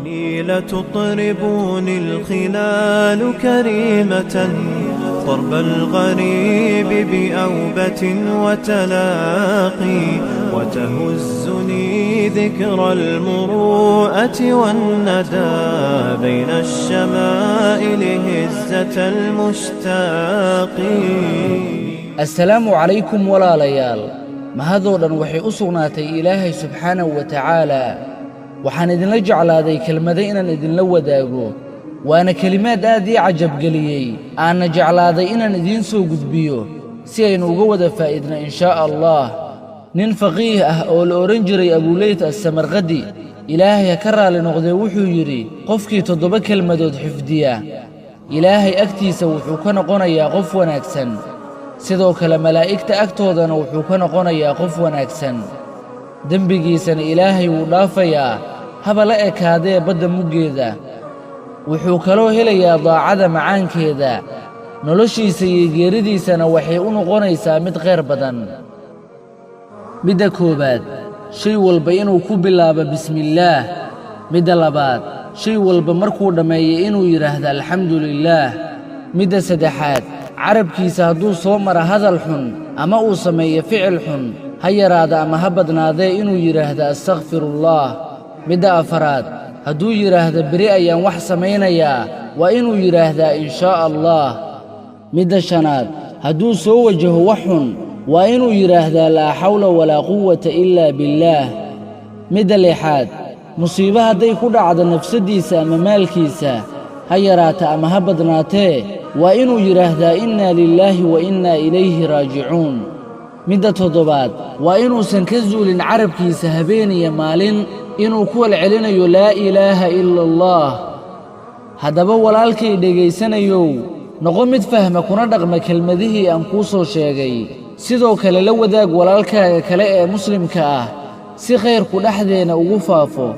إني لتطربني الخلال كريمة ضرب الغريب بأوبة وتلاقي وتهزني ذكرى المروءة والندى بين الشمائل هزة المشتاق. السلام عليكم ولا ليال mahadoodan waxay u sugnaatay Ilaahay subhanahu wa ta'ala waxaan idinla jeclaaday kelmado inaan idinla wadaago waana kalimaad aad ii cajab galiyay aan jeclaaday inaan idin soo gudbiyo si aynu uga wada faa'iidna insha Allah. nin faqiih ah oo la oran jiray Abu Layth as-Samarqadi Ilaahay ka raali noqday wuxuu yiri qofkii 7 kelmadood xifdiya Ilaahay agtiisa wuxuu ka noqonayaa qof wanaagsan sidoo kale malaa'ikta agtoodana wuxuu ka noqonayaa qof wanaagsan dambigiisana Ilaahay wuu dhaafayaa haba la ekaadee badda muggeeda wuxuu kaloo helayaa daacada macaankeeda noloshiisa iyo geeridiisana waxay u noqonaysaa mid khayr badan. midda koobaad shay walba inuu ku bilaabo bismillaah. midda labaad shay walba markuu dhammeeyo inuu yiraahdo alxamdulillaah. midda saddexaad carabkiisa hadduu soo mara hadal xun ama uu sameeyo ficil xun ha yaraada ama ha badnaadee inuu yiraahdo astaghfirullah. midda afaraad hadduu yiraahdo beri ayaan wax samaynayaa waa inuu yiraahdaa insha Allah. midda shanaad hadduu soo wajaho wax xun waa inuu yiraahdaa laa xawla walaa quwwata illaa billaah. midda lixaad musiibo hadday ku dhacdo nafsadiisa ama maalkiisa ha yaraata ama ha badnaatee waa inuu yiraahdaa inna lillaahi wa inna ilayhi raajicuun. midda toddobaad waa inuusan ka zuulin carabkiisa habeen iyo maalin inuu ku celcelinayo laa ilaaha illa Allah. haddaba walaalkay dhegaysanayow noqo mid fahma kuna dhaqma kelmadihii aan kuu soo sheegay sidoo kale la wadaag walaalkaaga kale ee muslimka ah si khayrku dhexdeena ugu faafo.